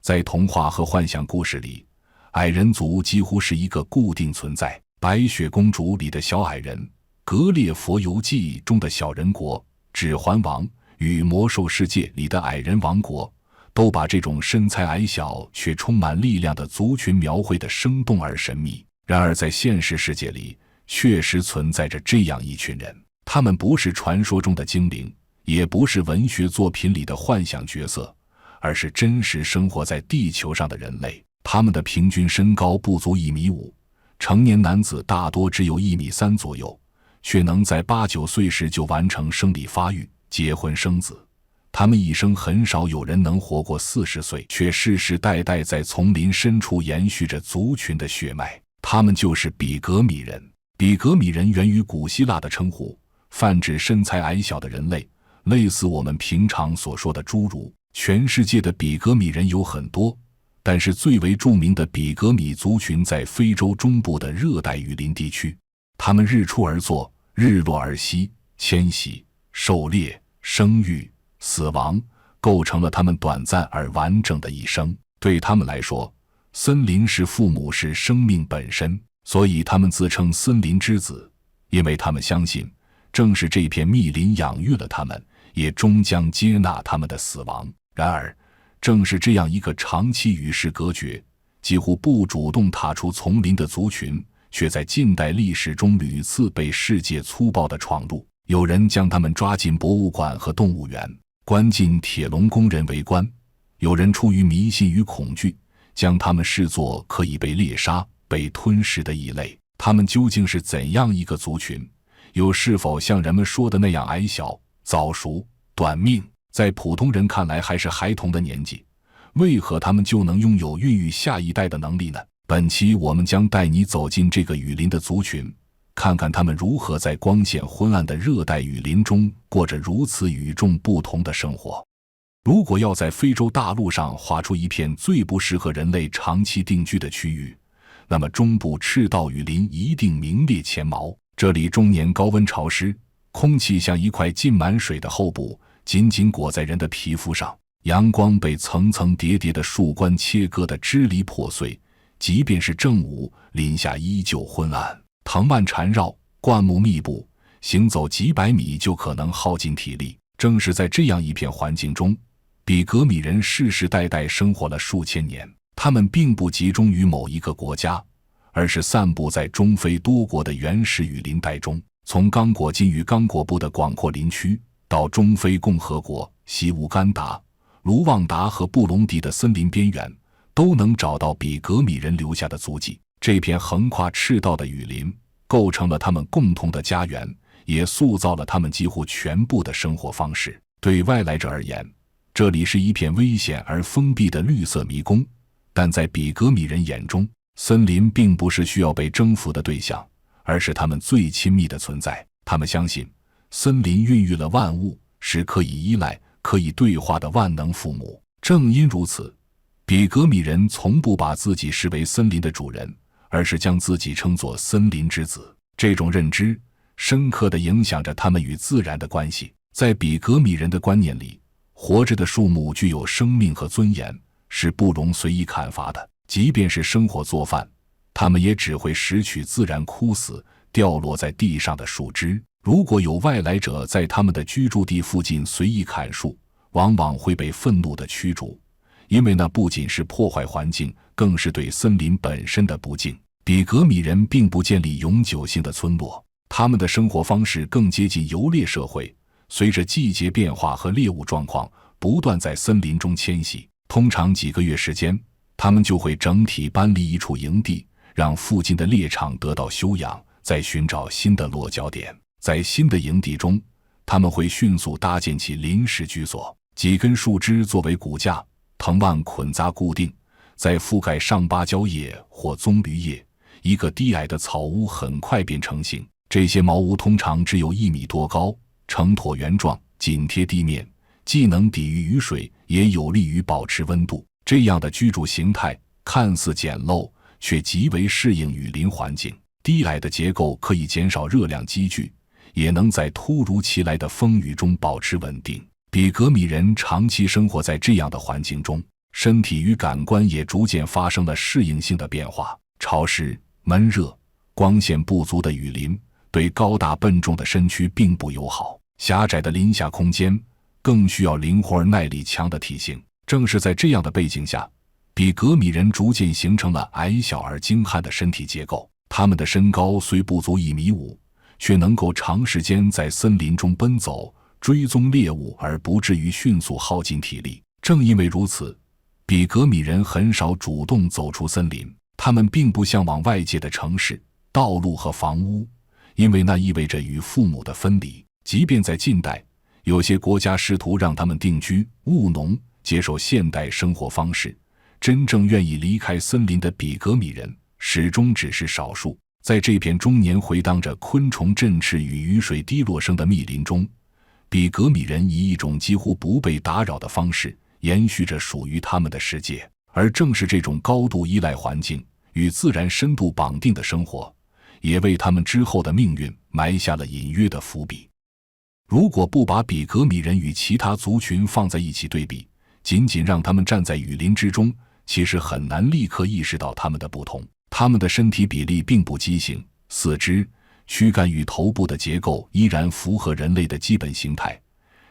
在童话和幻想故事里，矮人族几乎是一个固定存在。白雪公主里的小矮人，格列佛游记中的小人国，指环王与魔兽世界里的矮人王国，都把这种身材矮小却充满力量的族群描绘得生动而神秘。然而在现实世界里，确实存在着这样一群人，他们不是传说中的精灵，也不是文学作品里的幻想角色，而是真实生活在地球上的人类。他们的平均身高不足1.5米，成年男子大多只有1.3米左右，却能在8、9岁时就完成生理发育，结婚生子。他们一生很少有人能活过40岁，却世世代代在丛林深处延续着族群的血脉。他们就是比格米人。比格米人源于古希腊的称呼，泛指身材矮小的人类，类似我们平常所说的侏儒。全世界的比格米人有很多，但是最为著名的比格米族群在非洲中部的热带雨林地区。他们日出而作，日落而息，迁徙、狩猎、生育、死亡，构成了他们短暂而完整的一生。对他们来说，森林是父母，是生命本身，所以他们自称森林之子，因为他们相信，正是这片密林养育了他们，也终将接纳他们的死亡。然而，正是这样一个长期与世隔绝，几乎不主动踏出丛林的族群，却在近代历史中屡次被世界粗暴地闯入。有人将他们抓进博物馆和动物园，关进铁笼供人围观；有人出于迷信与恐惧，将他们视作可以被猎杀、被吞噬的异类。他们究竟是怎样一个族群？又是否像人们说的那样矮小、早熟、短命？在普通人看来还是孩童的年纪，为何他们就能拥有孕育下一代的能力呢？本期我们将带你走进这个雨林的族群，看看他们如何在光线昏暗的热带雨林中过着如此与众不同的生活。如果要在非洲大陆上划出一片最不适合人类长期定居的区域，那么中部赤道雨林一定名列前茅。这里终年高温潮湿，空气像一块浸满水的厚布，紧紧裹在人的皮肤上，阳光被层层叠叠的树冠切割得支离破碎，即便是正午，林下依旧昏暗，藤蔓缠绕，灌木密布，行走几百米就可能耗尽体力。正是在这样一片环境中，比格米人世世代代生活了数千年。他们并不集中于某一个国家，而是散布在中非多国的原始雨林带中，从刚果金与刚果布的广阔林区，到中非共和国、西乌干达、卢旺达和布隆迪的森林边缘，都能找到比格米人留下的足迹。这片横跨赤道的雨林构成了他们共同的家园，也塑造了他们几乎全部的生活方式。对外来者而言，这里是一片危险而封闭的绿色迷宫，但在比格米人眼中，森林并不是需要被征服的对象，而是他们最亲密的存在。他们相信森林孕育了万物，是可以依赖、可以对话的万能父母。正因如此，比格米人从不把自己视为森林的主人，而是将自己称作森林之子。这种认知深刻地影响着他们与自然的关系。在比格米人的观念里，活着的树木具有生命和尊严，是不容随意砍伐的。即便是生火做饭，他们也只会拾取自然枯死、掉落在地上的树枝。如果有外来者在他们的居住地附近随意砍树，往往会被愤怒地驱逐，因为那不仅是破坏环境，更是对森林本身的不敬。比格米人并不建立永久性的村落，他们的生活方式更接近游猎社会，随着季节变化和猎物状况，不断在森林中迁徙。通常几个月时间，他们就会整体搬离一处营地，让附近的猎场得到休养，再寻找新的落脚点。在新的营地中，他们会迅速搭建起临时居所，几根树枝作为骨架，藤蔓捆扎固定，再覆盖上芭蕉叶或棕榈叶，一个低矮的草屋很快便成型。这些茅屋通常只有1米多高，呈椭圆状，紧贴地面，既能抵御雨水，也有利于保持温度。这样的居住形态看似简陋，却极为适应雨林环境。低矮的结构可以减少热量积聚，也能在突如其来的风雨中保持稳定。比格米人长期生活在这样的环境中，身体与感官也逐渐发生了适应性的变化。潮湿、闷热、光线不足的雨林对高大笨重的身躯并不友好，狭窄的林下空间更需要灵活而耐力强的体型。正是在这样的背景下，比格米人逐渐形成了矮小而精悍的身体结构。他们的身高虽不足1.5米，却能够长时间在森林中奔走，追踪猎物而不至于迅速耗尽体力。正因为如此，比格米人很少主动走出森林，他们并不向往外界的城市、道路和房屋，因为那意味着与父母的分离。即便在近代，有些国家试图让他们定居务农，接受现代生活方式，真正愿意离开森林的比格米人始终只是少数。在这片终年回荡着昆虫振翅与雨水滴落声的密林中，比格米人以一种几乎不被打扰的方式延续着属于他们的世界。而正是这种高度依赖环境与自然深度绑定的生活，也为他们之后的命运埋下了隐约的伏笔。如果不把比格米人与其他族群放在一起对比，仅仅让他们站在雨林之中，其实很难立刻意识到他们的不同。他们的身体比例并不畸形，四肢、躯干与头部的结构依然符合人类的基本形态，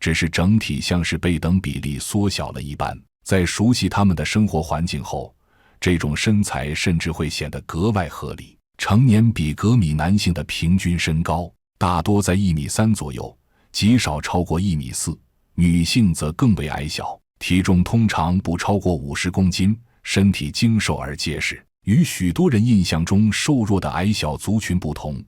只是整体像是被等比例缩小了一般。在熟悉他们的生活环境后，这种身材甚至会显得格外合理。成年比格米男性的平均身高大多在1.3米左右，极少超过1.4米，女性则更为矮小，体重通常不超过50公斤，身体精瘦而结实。与许多人印象中瘦弱的矮小族群不同，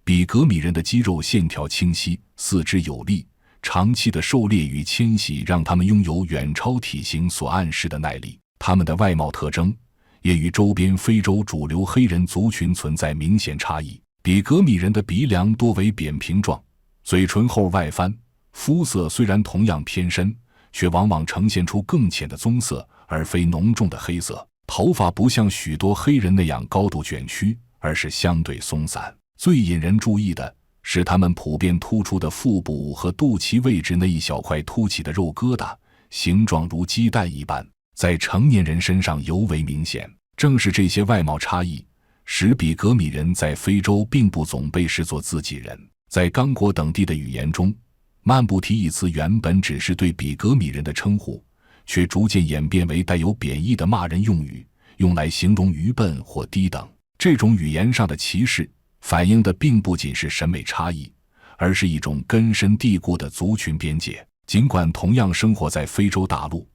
比格米人的肌肉线条清晰，四肢有力，长期的狩猎与迁徙让他们拥有远超体型所暗示的耐力。他们的外貌特征也与周边非洲主流黑人族群存在明显差异。比格米人的鼻梁多为扁平状，嘴唇后外翻，肤色虽然同样偏深，却往往呈现出更浅的棕色，而非浓重的黑色。头发不像许多黑人那样高度卷曲，而是相对松散。最引人注意的是他们普遍突出的腹部和肚脐位置那一小块凸起的肉疙瘩，形状如鸡蛋一般，在成年人身上尤为明显。正是这些外貌差异，使比格米人在非洲并不总被视作自己人。在刚果等地的语言中，曼布提一词原本只是对比格米人的称呼，却逐渐演变为带有贬义的骂人用语，用来形容愚笨或低等。这种语言上的歧视反映的并不仅是审美差异，而是一种根深蒂固的族群边界。尽管同样生活在非洲大陆，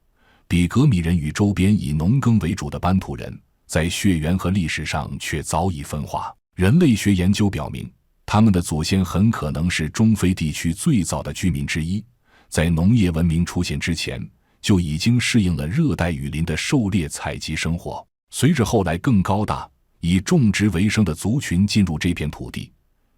比格米人与周边以农耕为主的班图人在血缘和历史上却早已分化。人类学研究表明，他们的祖先很可能是中非地区最早的居民之一，在农业文明出现之前就已经适应了热带雨林的狩猎采集生活。随着后来更高大以种植为生的族群进入这片土地，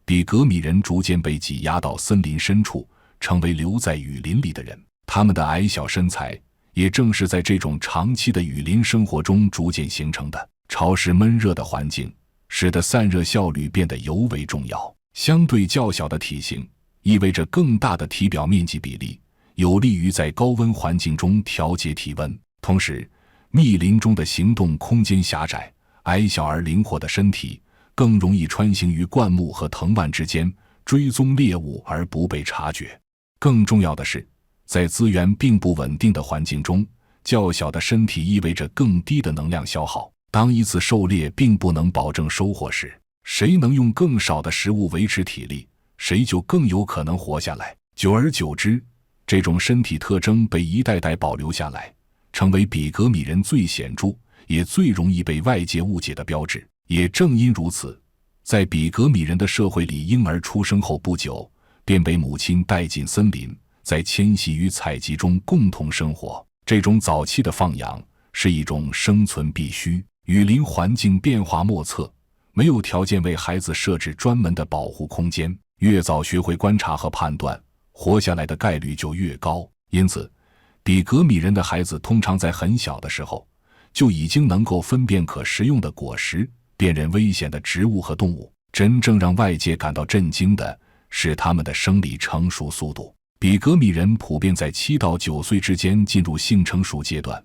比格米人逐渐被挤压到森林深处，成为留在雨林里的人。他们的矮小身材也正是在这种长期的雨林生活中逐渐形成的。潮湿闷热的环境使得散热效率变得尤为重要。相对较小的体型意味着更大的体表面积比例，有利于在高温环境中调节体温。同时，密林中的行动空间狭窄，矮小而灵活的身体更容易穿行于灌木和藤蔓之间，追踪猎物而不被察觉。更重要的是，在资源并不稳定的环境中，较小的身体意味着更低的能量消耗。当一次狩猎并不能保证收获时，谁能用更少的食物维持体力，谁就更有可能活下来。久而久之，这种身体特征被一代代保留下来，成为比格米人最显著也最容易被外界误解的标志。也正因如此，在比格米人的社会里，婴儿出生后不久便被母亲带进森林，在迁徙与采集中共同生活。这种早期的放养是一种生存必须。雨林环境变化莫测，没有条件为孩子设置专门的保护空间，越早学会观察和判断，活下来的概率就越高。因此，比格米人的孩子通常在很小的时候就已经能够分辨可食用的果实，辨认危险的植物和动物。真正让外界感到震惊的是他们的生理成熟速度。比格米人普遍在7到9岁之间进入性成熟阶段，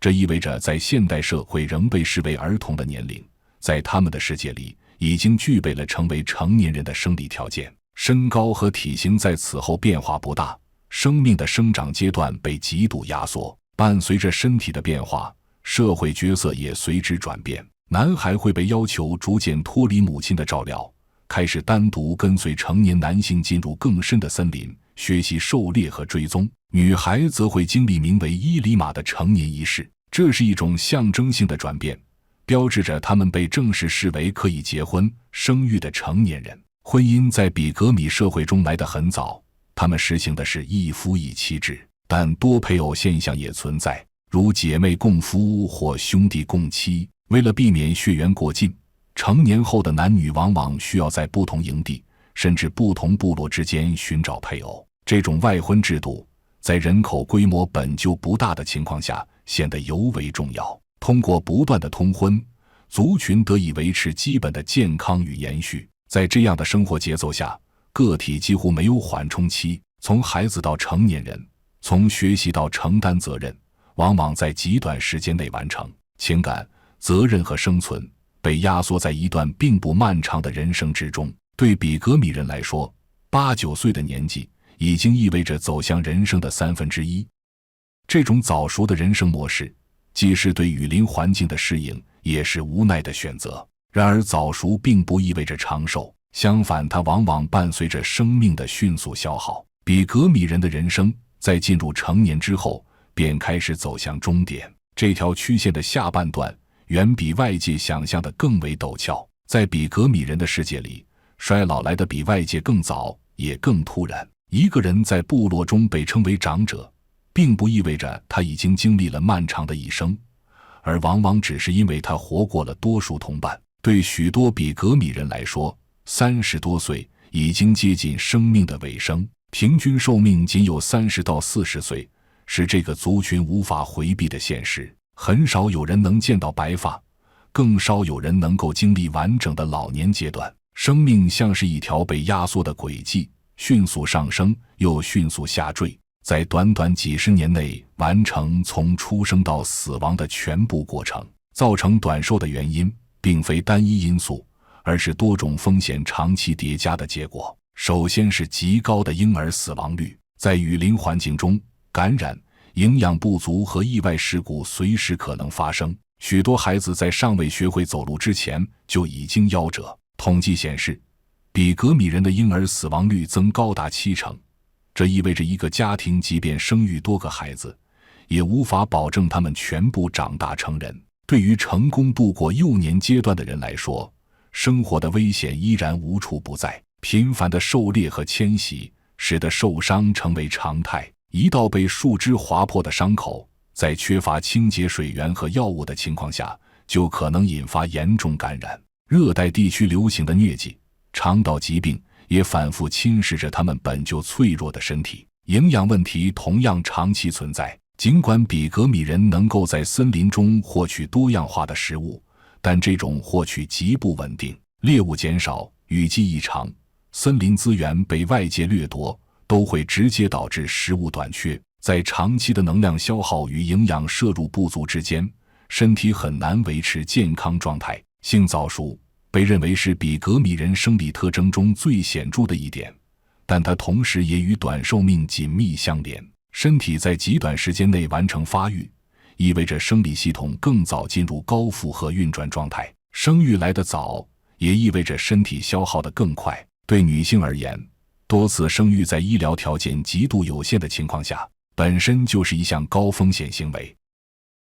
这意味着在现代社会仍被视为儿童的年龄，在他们的世界里已经具备了成为成年人的生理条件。身高和体型在此后变化不大，生命的生长阶段被极度压缩。伴随着身体的变化，社会角色也随之转变。男孩会被要求逐渐脱离母亲的照料，开始单独跟随成年男性进入更深的森林，学习狩猎和追踪。女孩则会经历名为伊里玛的成年仪式，这是一种象征性的转变，标志着他们被正式视为可以结婚生育的成年人。婚姻在比格米社会中来得很早，他们实行的是一夫一妻制，但多配偶现象也存在，如姐妹共夫或兄弟共妻。为了避免血缘过近，成年后的男女往往需要在不同营地甚至不同部落之间寻找配偶。这种外婚制度在人口规模本就不大的情况下显得尤为重要。通过不断的通婚，族群得以维持基本的健康与延续。在这样的生活节奏下，个体几乎没有缓冲期，从孩子到成年人，从学习到承担责任，往往在极短时间内完成。情感、责任和生存被压缩在一段并不漫长的人生之中。对比格米人来说，8、9岁的年纪已经意味着走向人生的1/3。这种早熟的人生模式，既是对雨林环境的适应，也是无奈的选择。然而早熟并不意味着长寿，相反，它往往伴随着生命的迅速消耗。比格米人的人生在进入成年之后便开始走向终点，这条曲线的下半段远比外界想象的更为陡峭。在比格米人的世界里，衰老来得比外界更早，也更突然。一个人在部落中被称为长者，并不意味着他已经经历了漫长的一生，而往往只是因为他活过了多数同伴。对许多比格米人来说，30多岁已经接近生命的尾声，平均寿命仅有30到40岁，是这个族群无法回避的现实。很少有人能见到白发，更少有人能够经历完整的老年阶段。生命像是一条被压缩的轨迹，迅速上升又迅速下坠，在短短几十年内完成从出生到死亡的全部过程。造成短寿的原因并非单一因素，而是多种风险长期叠加的结果。首先是极高的婴儿死亡率。在雨林环境中，感染、营养不足和意外事故随时可能发生，许多孩子在尚未学会走路之前就已经夭折。统计显示，比格米人的婴儿死亡率增高达70%，这意味着一个家庭即便生育多个孩子，也无法保证他们全部长大成人。对于成功度过幼年阶段的人来说，生活的危险依然无处不在。频繁的狩猎和迁徙使得受伤成为常态。一道被树枝划破的伤口，在缺乏清洁水源和药物的情况下，就可能引发严重感染。热带地区流行的疟疾、肠道疾病也反复侵蚀着他们本就脆弱的身体。营养问题同样长期存在。尽管比格米人能够在森林中获取多样化的食物，但这种获取极不稳定。猎物减少、雨季异常、森林资源被外界掠夺，都会直接导致食物短缺。在长期的能量消耗与营养摄入不足之间，身体很难维持健康状态。性早熟被认为是比格米人生理特征中最显著的一点，但它同时也与短寿命紧密相连。身体在极短时间内完成发育，意味着生理系统更早进入高负荷运转状态。生育来得早，也意味着身体消耗得更快。对女性而言，多次生育在医疗条件极度有限的情况下，本身就是一项高风险行为。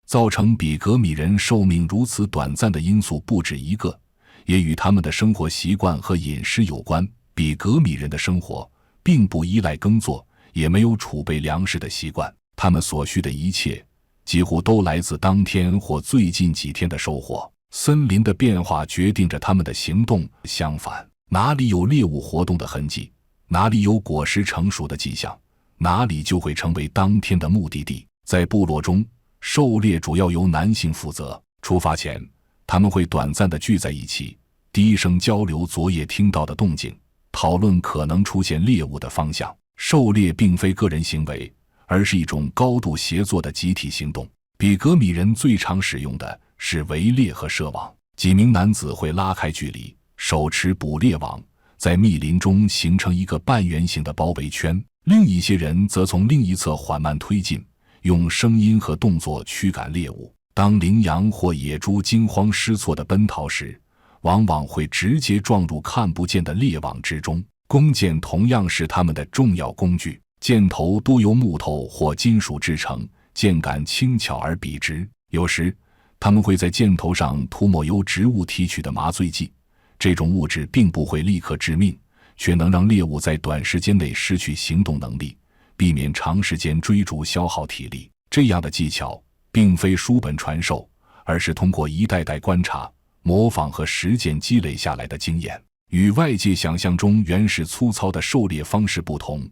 造成比格米人寿命如此短暂的因素不止一个，也与他们的生活习惯和饮食有关。比格米人的生活并不依赖耕作，也没有储备粮食的习惯，他们所需的一切几乎都来自当天或最近几天的收获。森林的变化决定着他们的行动，相反，哪里有猎物活动的痕迹，哪里有果实成熟的迹象，哪里就会成为当天的目的地。在部落中，狩猎主要由男性负责。出发前，他们会短暂地聚在一起，低声交流昨夜听到的动静，讨论可能出现猎物的方向。狩猎并非个人行为，而是一种高度协作的集体行动。比格米人最常使用的是围猎和设网，几名男子会拉开距离，手持捕猎网，在密林中形成一个半圆形的包围圈，另一些人则从另一侧缓慢推进，用声音和动作驱赶猎物。当羚羊或野猪惊慌失措地奔逃时，往往会直接撞入看不见的猎网之中。弓箭同样是他们的重要工具，箭头多由木头或金属制成，箭杆轻巧而笔直。有时他们会在箭头上涂抹由植物提取的麻醉剂，这种物质并不会立刻致命，却能让猎物在短时间内失去行动能力，避免长时间追逐消耗体力。这样的技巧并非书本传授，而是通过一代代观察、模仿和实践积累下来的经验。与外界想象中原始粗糙的狩猎方式不同，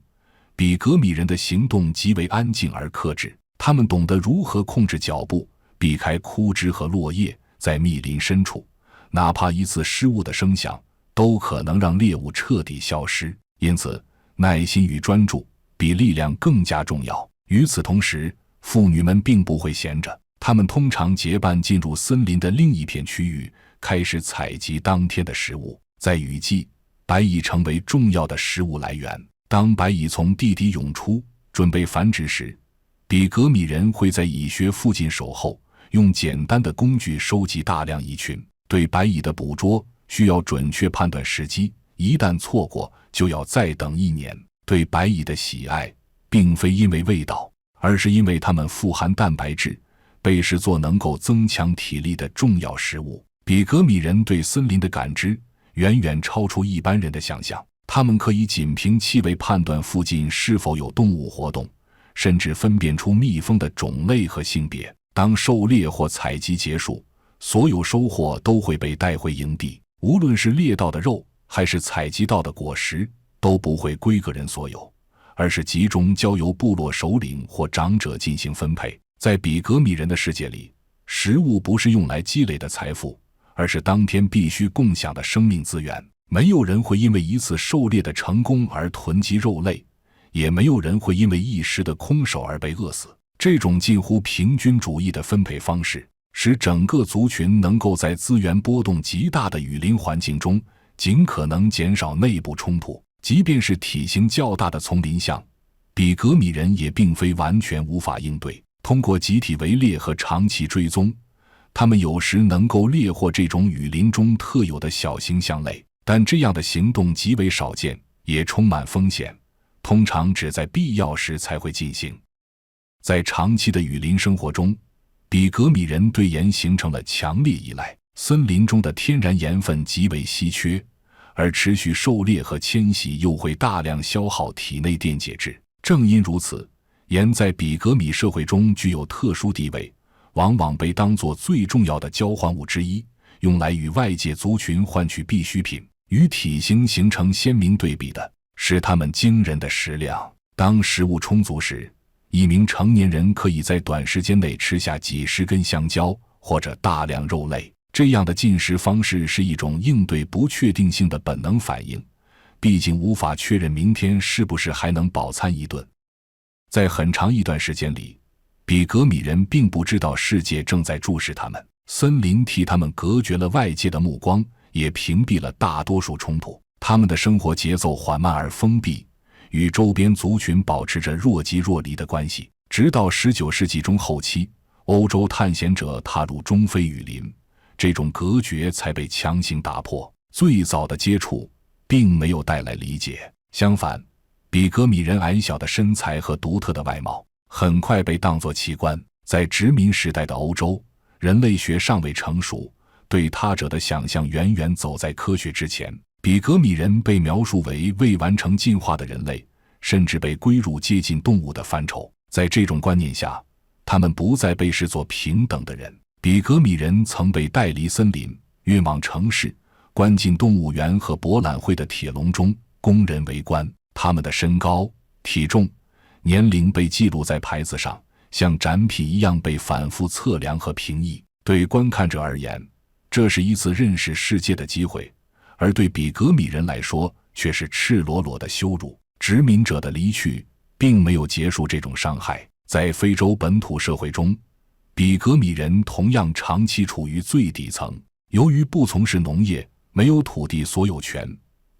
比格米人的行动极为安静而克制，他们懂得如何控制脚步，避开枯枝和落叶。在密林深处，哪怕一次失误的声响都可能让猎物彻底消失，因此耐心与专注比力量更加重要。与此同时，妇女们并不会闲着，她们通常结伴进入森林的另一片区域，开始采集当天的食物。在雨季，白蚁成为重要的食物来源。当白蚁从地底涌出，准备繁殖时，比格米人会在蚁穴附近守候，用简单的工具收集大量蚁群。对白蚁的捕捉需要准确判断时机，一旦错过，就要再等1年。对白蚁的喜爱并非因为味道，而是因为它们富含蛋白质，被视作能够增强体力的重要食物。比格米人对森林的感知远远超出一般人的想象，他们可以仅凭气味判断附近是否有动物活动，甚至分辨出蜜蜂的种类和性别。当狩猎或采集结束，所有收获都会被带回营地，无论是猎到的肉还是采集到的果实，都不会归个人所有，而是集中交由部落首领或长者进行分配。在比格米人的世界里，食物不是用来积累的财富，而是当天必须共享的生命资源。没有人会因为一次狩猎的成功而囤积肉类，也没有人会因为一时的空手而被饿死。这种近乎平均主义的分配方式，使整个族群能够在资源波动极大的雨林环境中尽可能减少内部冲突。即便是体型较大的丛林象，比格米人也并非完全无法应对。通过集体围猎和长期追踪，他们有时能够猎获这种雨林中特有的小型象类，但这样的行动极为少见，也充满风险，通常只在必要时才会进行。在长期的雨林生活中，比格米人对盐形成了强烈依赖。森林中的天然盐分极为稀缺，而持续狩猎和迁徙又会大量消耗体内电解质。正因如此，盐在比格米社会中具有特殊地位，往往被当作最重要的交换物之一，用来与外界族群换取必需品。与体型形成鲜明对比的是它们惊人的食量。当食物充足时，一名成年人可以在短时间内吃下几十根香蕉或者大量肉类。这样的进食方式是一种应对不确定性的本能反应，毕竟无法确认明天是不是还能饱餐一顿。在很长一段时间里，比格米人并不知道世界正在注视他们，森林替他们隔绝了外界的目光，也屏蔽了大多数冲突。他们的生活节奏缓慢而封闭，与周边族群保持着若即若离的关系。直到19世纪中后期，欧洲探险者踏入中非雨林，这种隔绝才被强行打破。最早的接触并没有带来理解，相反，比格米人矮小的身材和独特的外貌很快被当作奇观。在殖民时代的欧洲，人类学尚未成熟，对他者的想象远远走在科学之前。比格米人被描述为未完成进化的人类，甚至被归入接近动物的范畴。在这种观念下，他们不再被视作平等的人。比格米人曾被带离森林，运往城市，关进动物园和博览会的铁笼中，供人围观。他们的身高、体重、年龄被记录在牌子上，像展品一样被反复测量和评议。对观看者而言，这是一次认识世界的机会，而对比格米人来说却是赤裸裸的羞辱。殖民者的离去并没有结束这种伤害。在非洲本土社会中，比格米人同样长期处于最底层，由于不从事农业，没有土地所有权，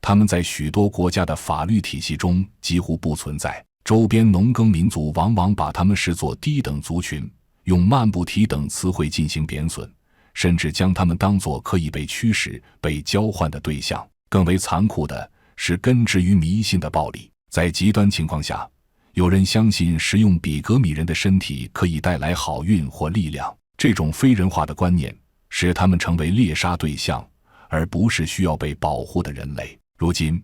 他们在许多国家的法律体系中几乎不存在。周边农耕民族往往把他们视作低等族群，用曼布提等词汇进行贬损，甚至将他们当作可以被驱使、被交换的对象。更为残酷的是根植于迷信的暴力。在极端情况下，有人相信食用比格米人的身体可以带来好运或力量，这种非人化的观念使他们成为猎杀对象，而不是需要被保护的人类。如今，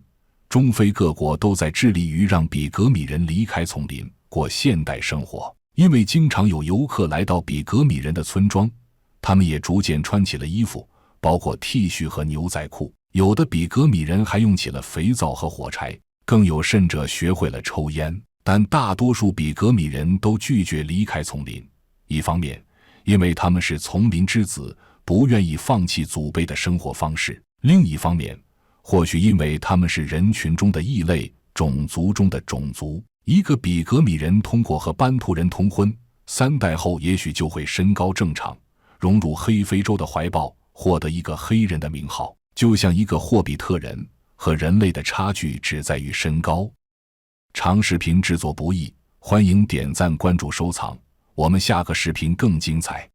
中非各国都在致力于让比格米人离开丛林，过现代生活。因为经常有游客来到比格米人的村庄，他们也逐渐穿起了衣服，包括 T 恤和牛仔裤。有的比格米人还用起了肥皂和火柴，更有甚者学会了抽烟。但大多数比格米人都拒绝离开丛林，一方面因为他们是丛林之子，不愿意放弃祖辈的生活方式；另一方面，或许因为他们是人群中的异类，种族中的种族。一个比格米人通过和班图人通婚，3代后也许就会身高正常，融入黑非洲的怀抱，获得一个黑人的名号。就像一个霍比特人和人类的差距只在于身高。长视频制作不易，欢迎点赞、关注、收藏，我们下个视频更精彩。